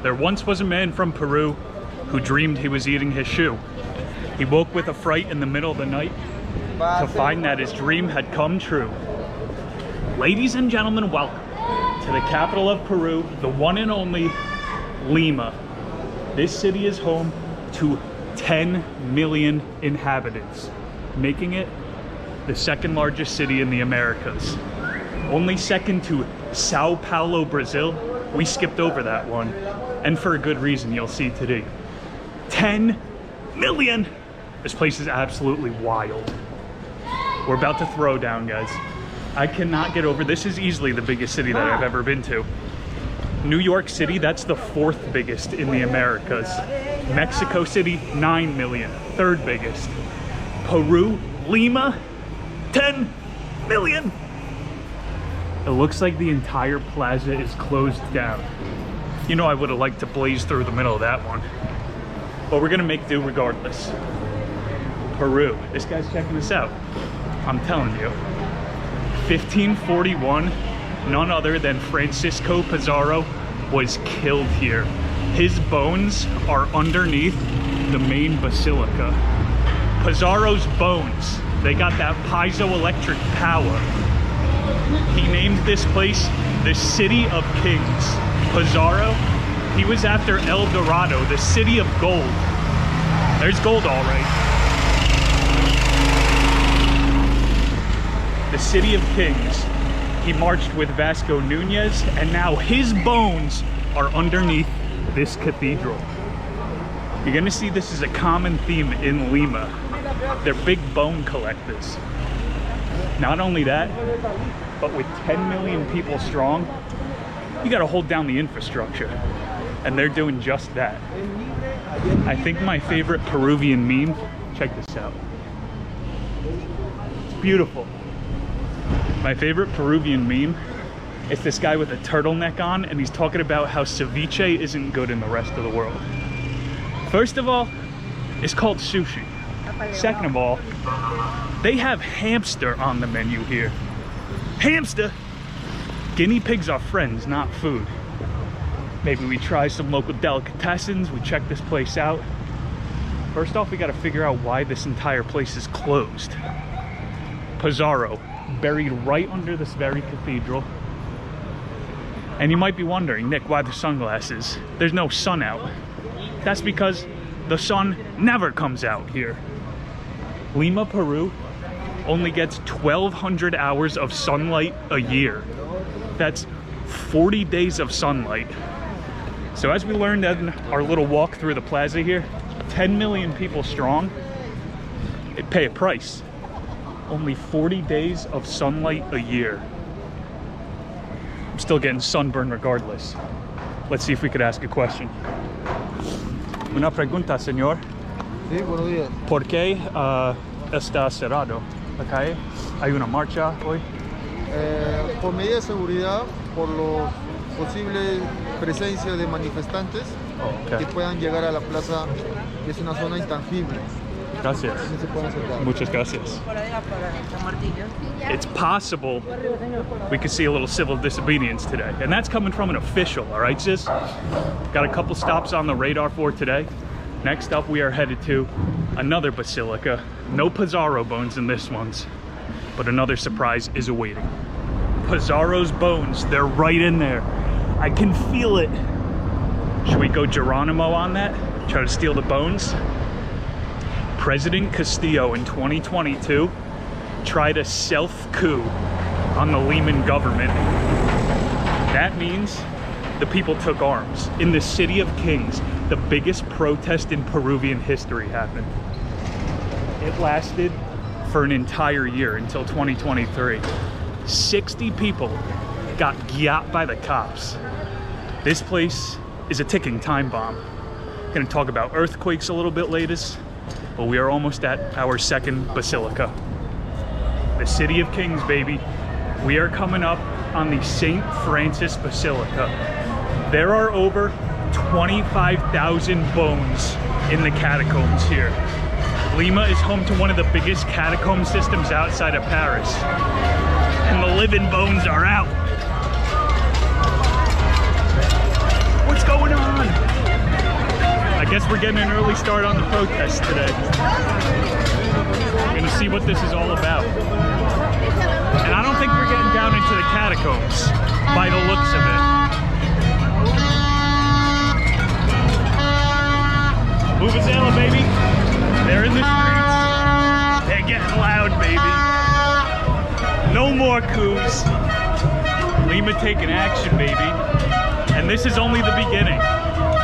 There once was a man from Peru who dreamed he was eating his shoe. He woke with a fright in the middle of the night to find that his dream had come true. Ladies and gentlemen, welcome to the capital of Peru, the one and only Lima. This city is home to 10 million inhabitants, making it the second largest city in the Americas. Only second to Sao Paulo, Brazil. We skipped over that one, and for a good reason, you'll see today. 10 million! This place is absolutely wild. We're about to throw down, guys. I cannot get over, this is easily the biggest city that I've ever been to. New York City, that's the fourth biggest in the Americas. Mexico City, 9 million, third biggest. Peru, Lima, 10 million! It looks like the entire plaza is closed down. You know, I would have liked to blaze through the middle of that one. But we're gonna make do regardless. Peru, this guy's checking us out. I'm telling you. 1541, none other than Francisco Pizarro was killed here. His bones are underneath the main basilica. Pizarro's bones, they got that piezoelectric power. He named this place the City of Kings. Pizarro, he was after El Dorado, the city of gold. There's gold, all right. The City of Kings. He marched with Vasco Nunez, and now his bones are underneath this cathedral. You're gonna see this is a common theme in Lima. They're big bone collectors. Not only that, but with 10 million people strong, you gotta hold down the infrastructure. And they're doing just that. I think my favorite Peruvian meme, check this out. It's beautiful. My favorite Peruvian meme is this guy with a turtleneck on, and he's talking about how ceviche isn't good in the rest of the world. First of all, it's called sushi. Second of all, they have hamster on the menu here. Hamster! Guinea pigs are friends, not food. Maybe we try some local delicatessens, we check this place out. First off, we gotta figure out why this entire place is closed. Pizarro, buried right under this very cathedral. And you might be wondering, Nick, why the sunglasses? There's no sun out. That's because the sun never comes out here. Lima, Peru only gets 1,200 hours of sunlight a year. That's 40 days of sunlight. So as we learned in our little walk through the plaza here, 10 million people strong, they pay a price. Only 40 days of sunlight a year. I'm still getting sunburned regardless. Let's see if we could ask a question. Una pregunta, señor. Sí, buenos días. ¿Por qué está cerrado la calle? ¿Hay una marcha hoy? Por medida de seguridad, por la posible presencia de manifestantes que puedan llegar a la plaza, que es una zona intangible. Gracias. No se pueden acercar. Muchas gracias. It's possible we could see a little civil disobedience today. And that's coming from an official, all right, sis? Got a couple stops on the radar for today. Next up, we are headed to another basilica. No Pizarro bones in this one's, but another surprise is awaiting. Pizarro's bones, they're right in there. I can feel it. Should we go Geronimo on that? Try to steal the bones? President Castillo in 2022 tried a self-coup on the Liman government. That means the people took arms in the City of Kings. the biggest protest in Peruvian history happened. It lasted for an entire year until 2023. 60 people got got by the cops. This place is a ticking time bomb. Gonna talk about earthquakes a little bit later, but we are almost at our second basilica. The City of Kings, baby. We are coming up on the St. Francis Basilica. There are over 25,000 bones in the catacombs here. Lima is home to one of the biggest catacomb systems outside of Paris. And the living bones are out. What's going on? I guess we're getting an early start on the protest today. We're gonna see what this is all about. And I don't think we're getting down into the catacombs by the looks of it. Vuvuzela, baby. They're in the streets. They're getting loud, baby. No more coups. Lima taking action, baby. And this is only the beginning.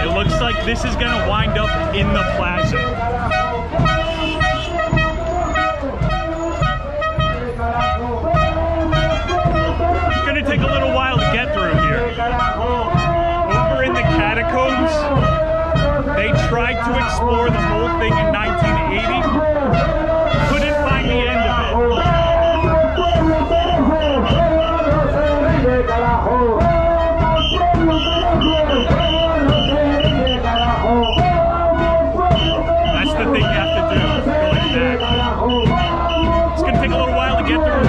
It looks like this is gonna wind up in the plaza. It's gonna take a little while to get through here. Over in the catacombs, they tried to explore the whole thing in 1980. Couldn't find the end of it. That's the thing you have to do, going back. It's gonna take a little while to get through.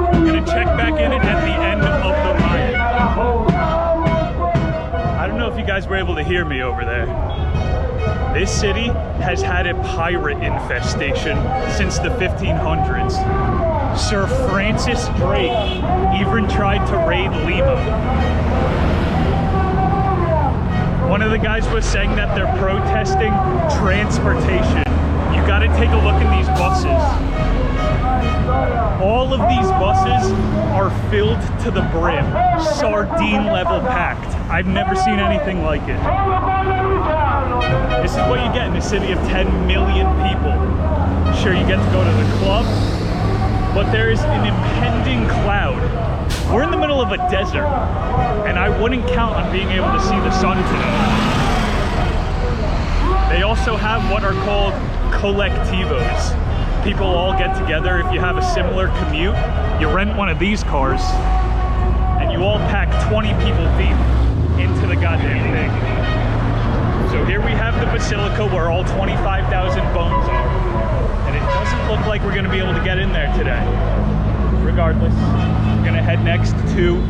I'm gonna check back in at the end of the line. I don't know if you guys were able to hear me over there. This city has had a pirate infestation since the 1500s. Sir Francis Drake even tried to raid Lima. One of the guys was saying that they're protesting transportation. You gotta take a look in these buses. All of these buses are filled to the brim, sardine level packed. I've never seen anything like it. This is what you get in a city of 10 million people. Sure, you get to go to the club, but there is an impending cloud. We're in the middle of a desert, and I wouldn't count on being able to see the sun today. They also have what are called colectivos. People all get together. If you have a similar commute, you rent one of these cars, and you all pack 20 people deep into the goddamn thing. So here we have the basilica where all 25,000 bones are. And it doesn't look like we're gonna be able to get in there today. Regardless, we're gonna head next to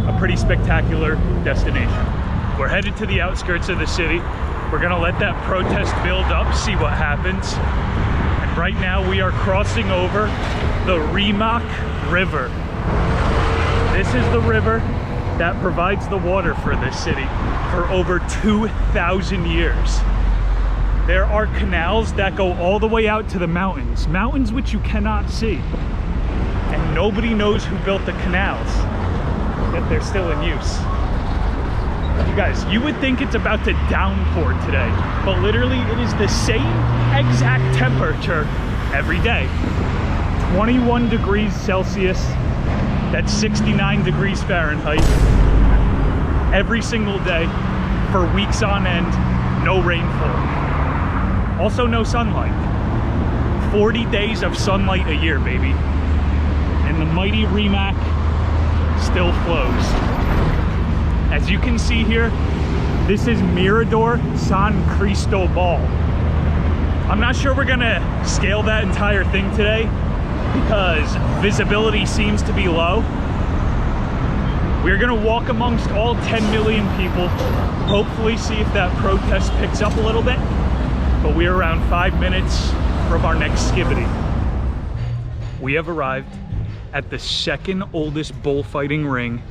a pretty spectacular destination. We're headed to the outskirts of the city. We're gonna let that protest build up, see what happens. And right now we are crossing over the Rimac River. This is the river that provides the water for this city for over 2,000 years. There are canals that go all the way out to the mountains, mountains which you cannot see. And nobody knows who built the canals, yet they're still in use. You guys, you would think it's about to downpour today, but literally it is the same exact temperature every day. 21 degrees Celsius, that's 69 degrees Fahrenheit. Every single day for weeks on end, no rainfall. Also no sunlight. 40 days of sunlight a year, baby. And the mighty Rimac still flows. As you can see here, this is Mirador San Cristobal. I'm not sure we're gonna scale that entire thing today because visibility seems to be low. We're gonna walk amongst all 10 million people, hopefully see if that protest picks up a little bit. But we're around 5 minutes from our next skivity. We have arrived at the second oldest bullfighting ring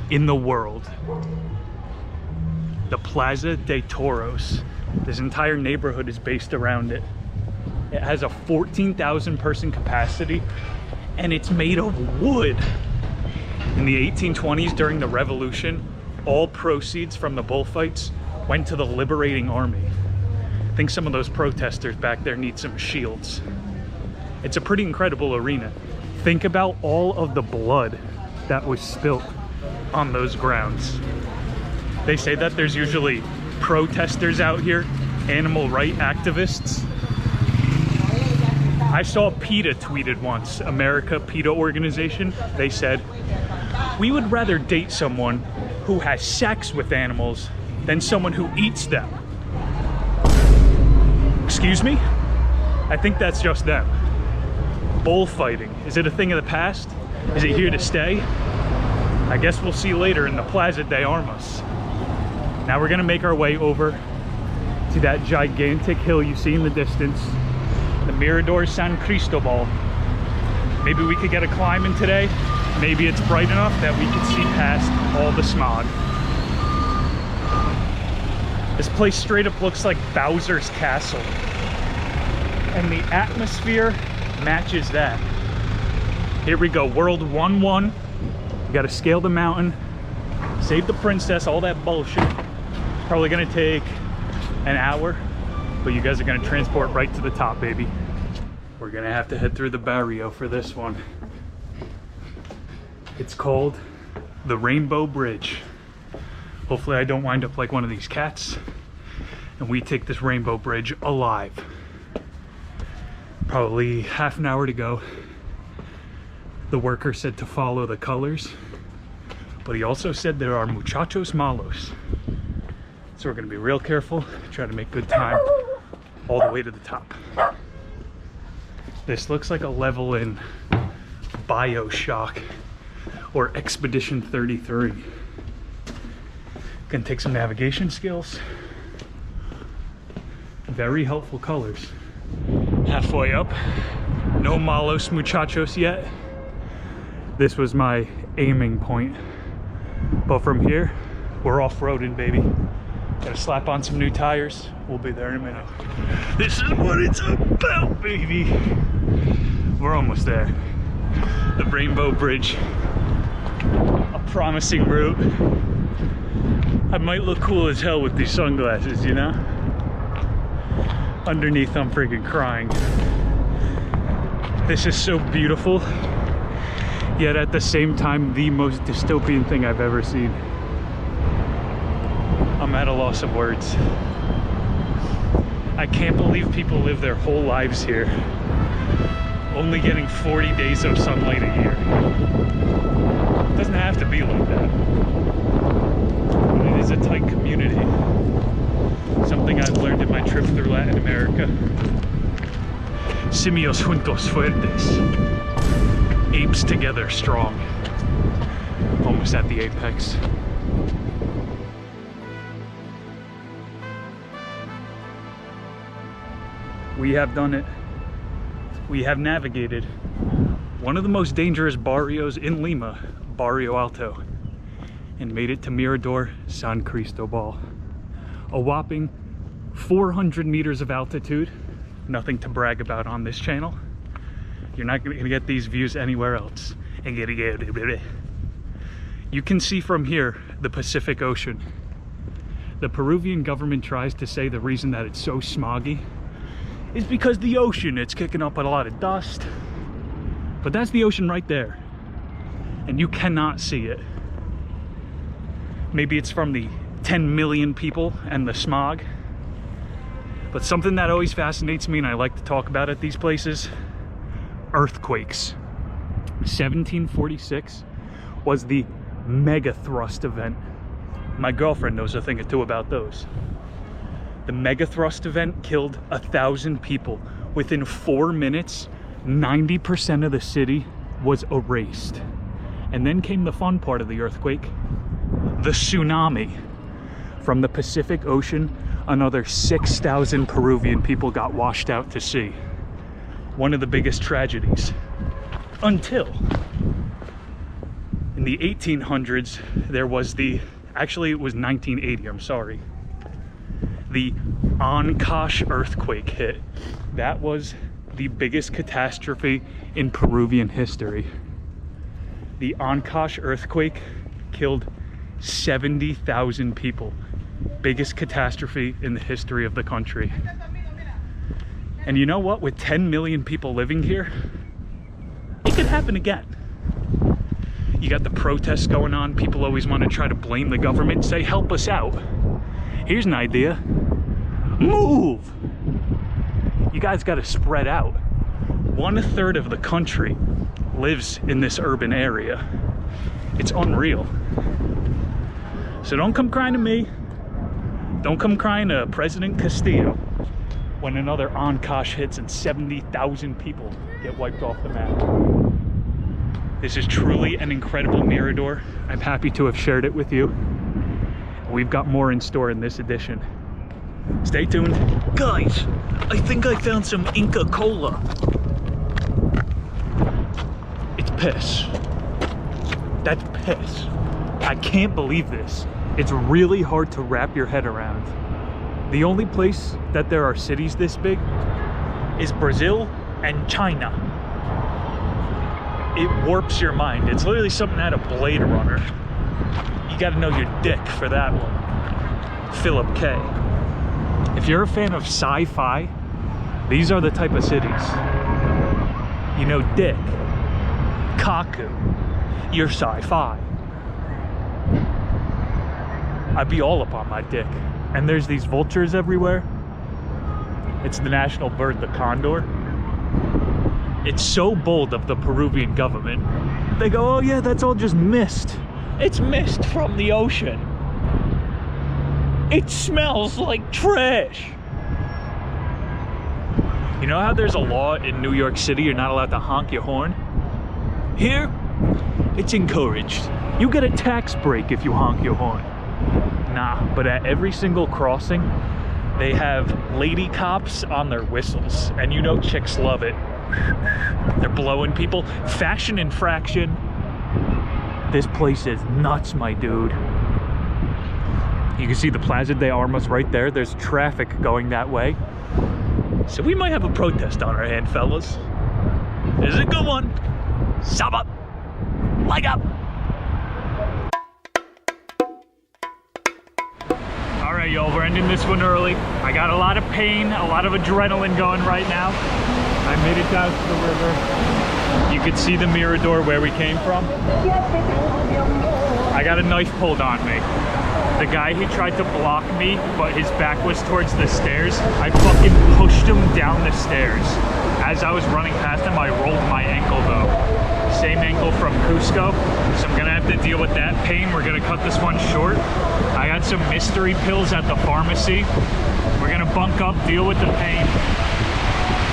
in the world. The Plaza de Toros. This entire neighborhood is based around it. It has a 14,000 person capacity and it's made of wood. In the 1820s during the revolution, all proceeds from the bullfights went to the liberating army. I think some of those protesters back there need some shields. It's a pretty incredible arena. Think about all of the blood that was spilt on those grounds. They say that there's usually protesters out here, animal rights activists. I saw PETA tweeted once, America PETA organization. They said, we would rather date someone who has sex with animals than someone who eats them. Excuse me? I think that's just them. Bullfighting, is it a thing of the past? Is it here to stay? I guess we'll see later in the Plaza de Armas. Now we're gonna make our way over to that gigantic hill you see in the distance, the Mirador San Cristobal. Maybe we could get a climb in today. Maybe it's bright enough that we can see past all the smog. This place straight up looks like Bowser's Castle. And the atmosphere matches that. Here we go, World 1-1. We gotta scale the mountain, save the princess, all that bullshit. Probably gonna take an hour, but you guys are gonna transport right to the top, baby. We're gonna have to head through the Barrio for this one. It's called the Rainbow Bridge. Hopefully I don't wind up like one of these cats and we take this Rainbow Bridge alive. Probably half an hour to go. The worker said to follow the colors, but he also said there are muchachos malos. So we're gonna be real careful, try to make good time all the way to the top. This looks like a level in BioShock or Expedition 33. Gonna take some navigation skills. Very helpful colors. Halfway up, no malos muchachos yet. This was my aiming point. But from here, we're off-roading, baby. Gotta slap on some new tires. We'll be there in a minute. This is what it's about, baby. We're almost there. The Rainbow Bridge. A promising route. I might look cool as hell with these sunglasses, you know? Underneath, I'm freaking crying. This is so beautiful, yet at the same time, the most dystopian thing I've ever seen. I'm at a loss of words. I can't believe people live their whole lives here, only getting 40 days of sunlight a year. It doesn't have to be like that. But it is a tight community. Something I've learned in my trip through Latin America. Simios juntos fuertes. Apes together strong. Almost at the apex. We have done it. We have navigated one of the most dangerous barrios in Lima, Barrio Alto, and made it to Mirador San Cristobal. A whopping 400 meters of altitude. Nothing to brag about on this channel. You're not gonna get these views anywhere else. You can see from here the Pacific Ocean. The Peruvian government tries to say the reason that it's so smoggy is because the ocean, it's kicking up a lot of dust. But that's the ocean right there. And you cannot see it. Maybe it's from the 10 million people and the smog. But something that always fascinates me and I like to talk about at these places, earthquakes. 1746 was the mega thrust event. My girlfriend knows a thing or two about those. The mega thrust event killed 1,000 people. Within 4 minutes, 90% of the city was erased. And then came the fun part of the earthquake, the tsunami. From the Pacific Ocean, another 6,000 Peruvian people got washed out to sea. One of the biggest tragedies. Until in the 1800s, there was actually it was 1980, I'm sorry. The Ancash earthquake hit. That was the biggest catastrophe in Peruvian history. The Ancash earthquake killed 70,000 people. Biggest catastrophe in the history of the country. And you know what? With 10 million people living here, it could happen again. You got the protests going on. People always want to try to blame the government, say, help us out. Here's an idea. Move! You guys got to spread out. 1/3 of the country lives in this urban area. It's unreal. So don't come crying to me. Don't come crying to President Castillo when another Ancash hits and 70,000 people get wiped off the map. This is truly an incredible Mirador. I'm happy to have shared it with you. We've got more in store in this edition. Stay tuned. Guys, I think I found some Inca Cola. It's piss. That's piss. I can't believe this. It's really hard to wrap your head around. The only place that there are cities this big is Brazil and China. It warps your mind. It's literally something out of Blade Runner. You gotta know your dick for that one. Philip K. If you're a fan of sci-fi, these are the type of cities. You know Dick, Kaku, you're sci-fi. I'd be all up on my dick. And there's these vultures everywhere. It's the national bird, the condor. It's so bold of the Peruvian government. They go, oh yeah, that's all just mist. It's mist from the ocean. It smells like trash. You know how there's a law in New York City you're not allowed to honk your horn? Here, it's encouraged. You get a tax break if you honk your horn. Nah, but at every single crossing, they have lady cops on their whistles. And you know chicks love it. They're blowing people. Fashion infraction. This place is nuts, my dude. You can see the Plaza de Armas right there. There's traffic going that way. So we might have a protest on our hand, fellas. This is a good one. Sub up. Leg up. All right, y'all, we're ending this one early. I got a lot of pain, a lot of adrenaline going right now. I made it down to the river. You can see the Mirador where we came from. I got a knife pulled on me. The guy, he tried to block me, but his back was towards the stairs. I fucking pushed him down the stairs. As I was running past him, I rolled my ankle though. Same ankle from Cusco, so I'm gonna have to deal with that pain. We're gonna cut this one short. I got some mystery pills at the pharmacy. We're gonna bunk up, deal with the pain.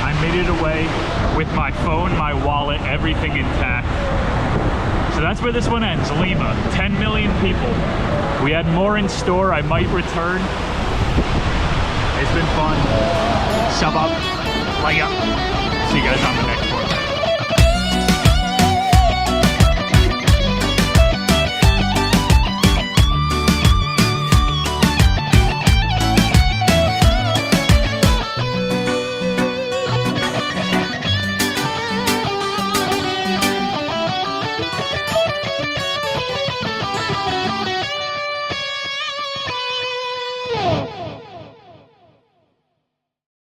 I made it away with my phone, my wallet, everything intact. So that's where this one ends, Lima. 10 million people. We had more in store. I might return. It's been fun. Sub up, like up. See you guys on the next